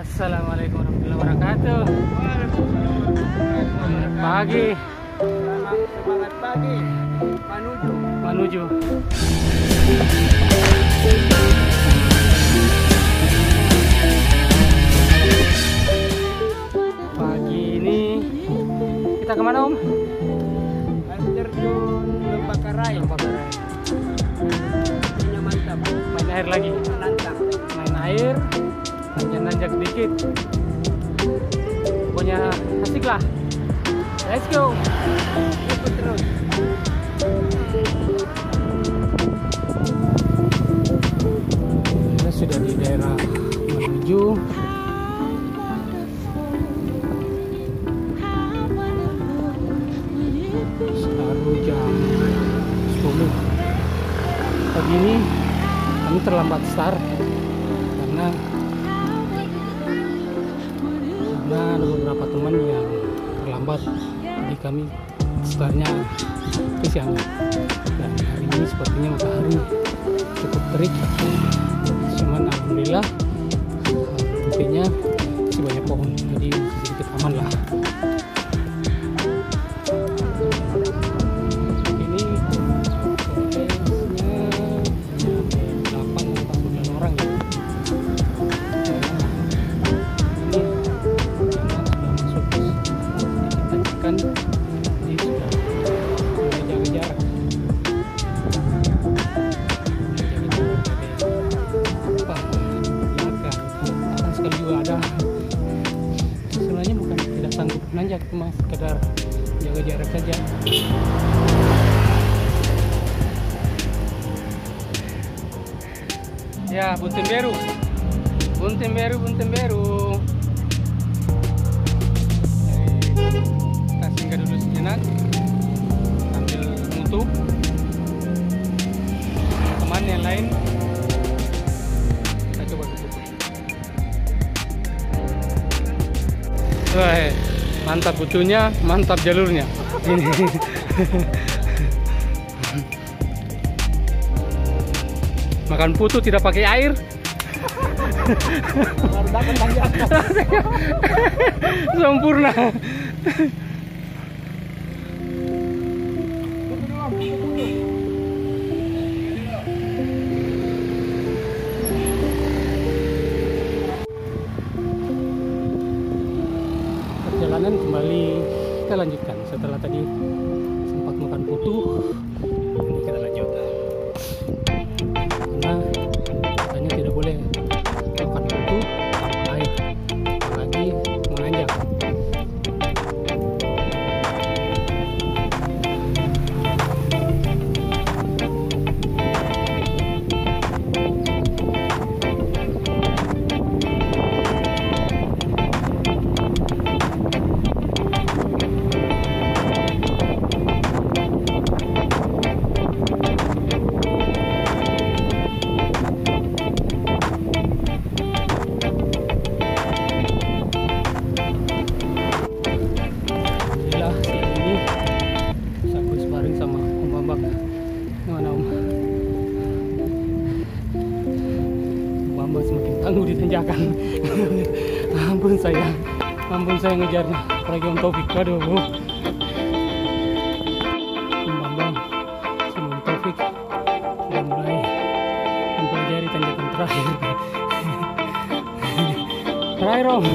Assalamualaikum warahmatullahi wabarakatuh. Pagi. Semangat pagi. Menuju. Pagi ini kita kemana, Om? Air terjun Lembakarai. Ini mantap. Main air lagi. Nantang. Main air. Nanjak sedikit. Pokoknya asik lah. Let's go. Ikut terus. Kita sudah di daerah menuju. Sekarang jam 10 pagi ini kami terlambat start karena ada beberapa teman yang terlambat, jadi kami startnya kesiangan. Dan hari ini sepertinya matahari cukup terik, cuman alhamdulillah tepinya masih banyak pohon, jadi masih sedikit aman lah. Ini potensinya 8-9 orang ya. Kan ini sudah jaga jarak apa belakang akan sekali juga ada. Sebenarnya bukan tidak sanggup nanjak, cuma sekedar jaga jarak saja. Ya, buntin beru. Kita singgah dulu sejenak, ambil mutu. Teman yang lain kita coba ke butuh. Wah, mantap butuhnya, mantap jalurnya. Ini. Makan putu tidak pakai air. Sempurna. Perjalanan kembali kita lanjutkan setelah tadi sempat makan putu. Ini kita lanjut karena katanya tidak boleh makan putu tanpa air, apalagi menanjak. Semakin tangguh di tanjakan. ampun saya ngejarnya, apalagi Om Taufik. Waduh, Om Bambang sama Om Taufik udah mulai mempelajari tanjakan terakhir. Terakhir, Om.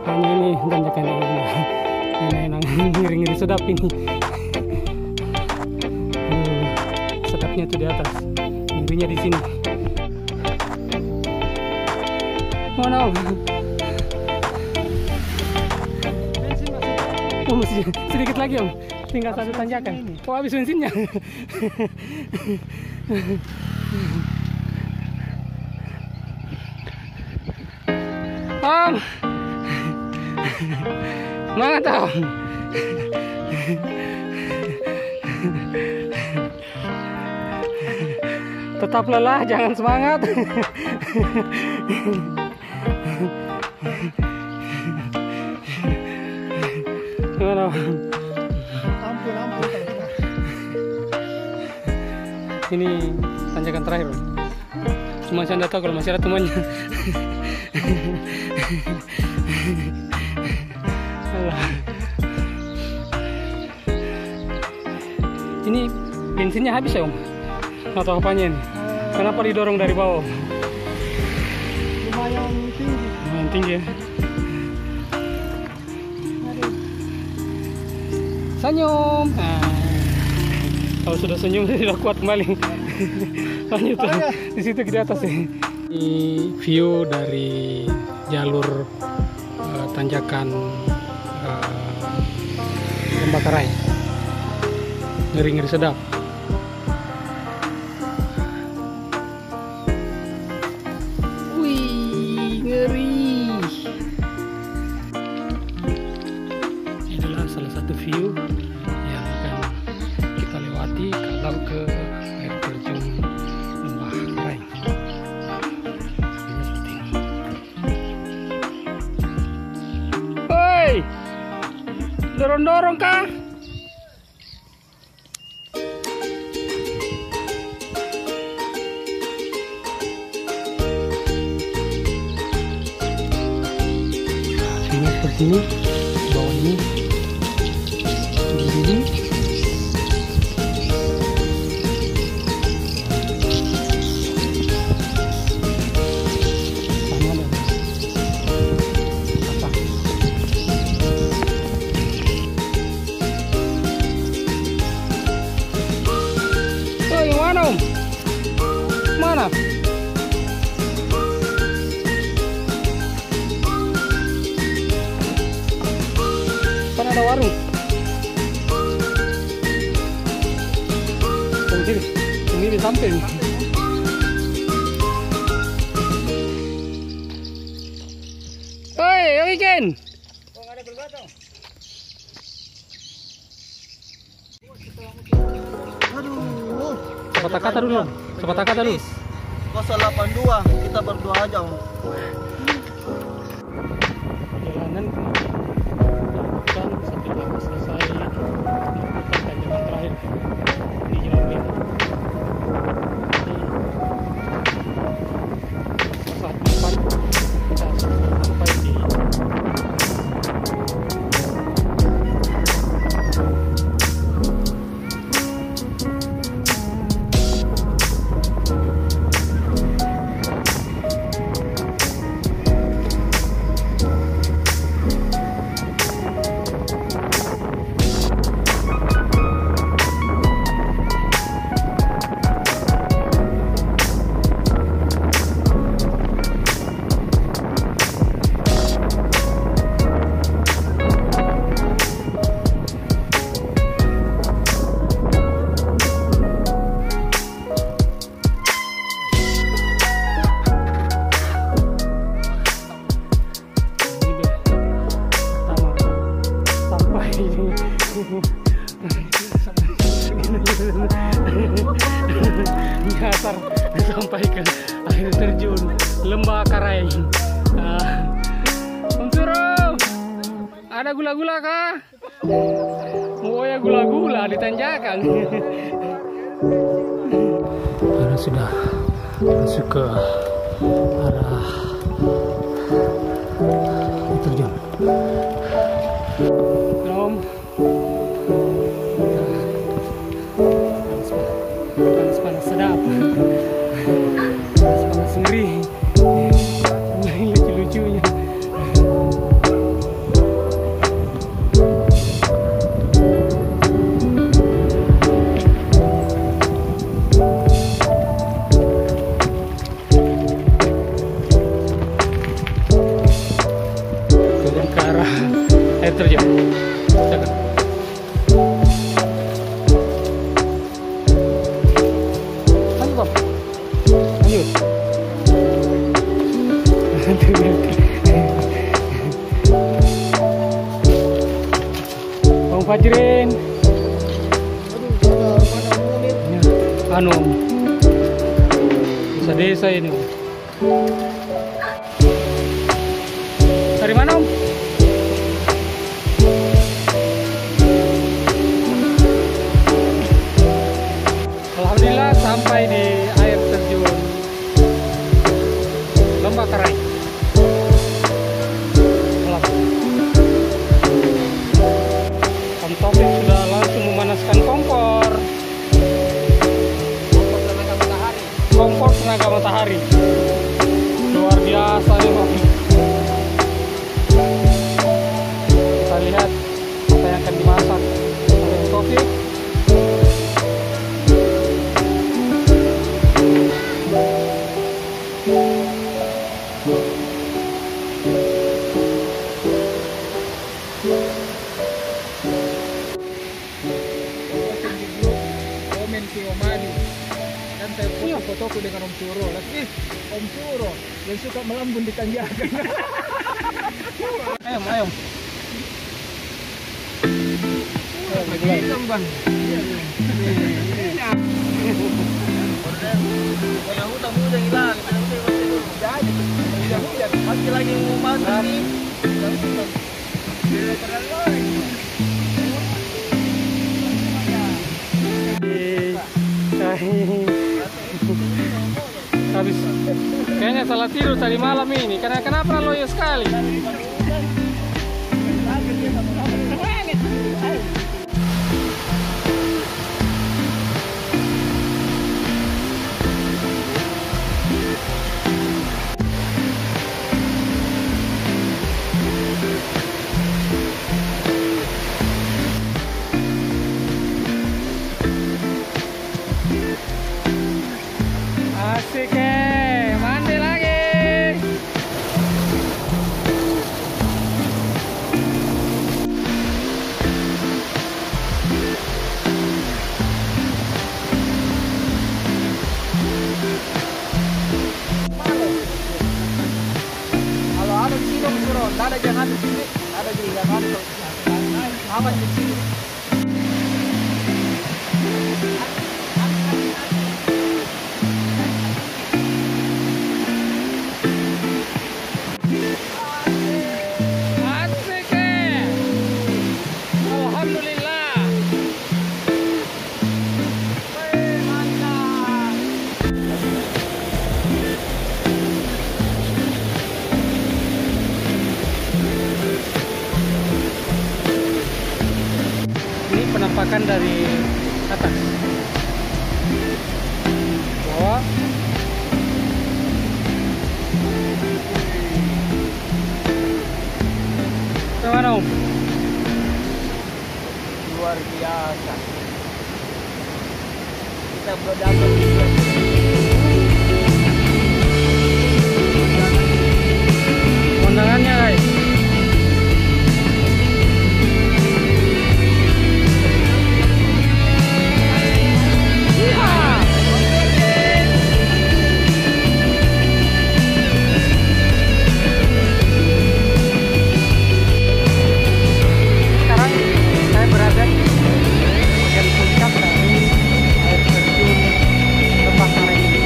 Kayaknya ini tanjakan yang enak, ngiri-ngiri sedap ini. Sedapnya tuh di atas, ngirinya di sini. Mana, Om? Oh, masih sedikit lagi, Om. Tinggal satu tanjakan. Oh, habis bensinnya. Om, semangat, Om. Tetap lelah, jangan semangat. Gimana? Ampun. Ini tanjakan terakhir, Om. Cuma saya nggak tahu kalau masih ada temannya. Ini bensinnya habis ya Om? Atau apanya ini? Kenapa didorong dari bawah? Lumayan tinggi. Lumayan tinggi ya. Senyum. Nah, kalau sudah senyum tidak kuat kembali. Lanjut di situ di atas ya. Ini view dari jalur tanjakan Lembah Karai. Ngeri-ngeri sedap. Wih, ngeri. Ini adalah salah satu view yang akan kita lewati kalau ke air terjun Lembah Karai. Ini seperti ini. Hoi, dorong-dorong kah? Seperti ini, bawah ini, begini. Sana ada apa? Oh, yang mana Om? Mana? Ada warung. Ini sampai nih. Oi, Ken. Oh, ada berbatang. Aduh. Sepatah kata dulu. Sepatah kata dulu. 082, kita berdua aja Om. Perjalanan dan setelah selesai tanjakan terakhir di jalan ini. Saat depan kita sampai di nyasar sampai ke air terjun Lembah Karai. Om Suro, ada gula-gula kah? Oh ya, gula-gula di tanjakan. Karena sudah masuk ke arah air terjun. Om, panas sedap, panas ngeri, ini lucu-lucunya. Turun ke arah air terjun. Jangan. Bang Fajrin, anu, desa-desa ini. Dari mana Om? Alhamdulillah sampai di air terjun Lembah Karai. Om Taufik sudah langsung memanaskan kompor. Kompor tenaga matahari. Luar biasa memang. Kita lihat apa yang akan dimasak oleh Om Taufik. Komen ke Om Adi dan saya foto dengan Om Suro. Lagi Om Suro yang suka melambun di tanjakan. Ayam, ayam. Bang. Karena hutan udah hilang. Jadi, Masih lagi mau masak nih. Habis kayaknya salah tidur tadi malam ini. Kenapa loyo sekali? Asik mandi lagi. kalau ada di sini Om Suro, tidak ada jangan di sini, ada di jangan aman di sini. Asik Alhamdulillah. Ini penampakan dari atas. Bawah. Gimana Om? Luar biasa. Kita berdagang juga. Undangannya guys. Sekarang saya berada di bagian puncak dari air terjun Lembah Karai ini.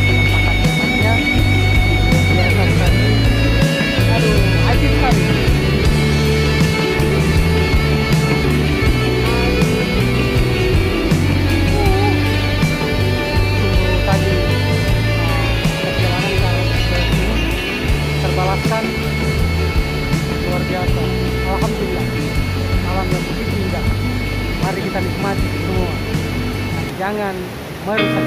Penampakan tempatnya biasa sekali. Aduh, ajib sekali. Sungguh tadi perjalanan ke sini terbalaskan luar biasa. Alhamdulillah, alam yang begitu indah. Mari kita nikmati semua. Dan jangan merusak.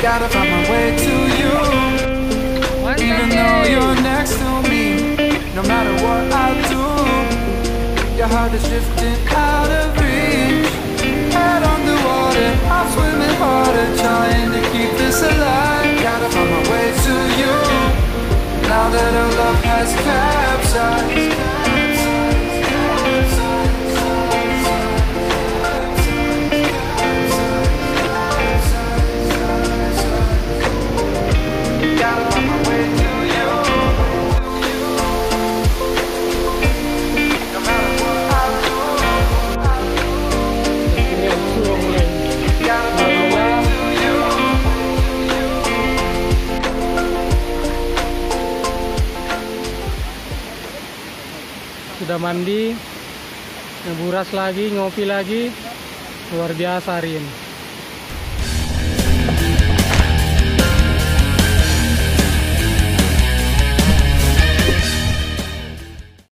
Gotta find my way to you, even though you're next to me. No matter what I do, your heart is drifting out of reach. Head underwater, I'm swimming harder, trying to keep this alive. Gotta find my way to you, now that our love has capsized. Gotta find my way to you, no matter what I do. Ini Om Suro mulai Gotta find my way to you. sudah mandi, ngeburas lagi, ngopi lagi, luar biasa hari ini.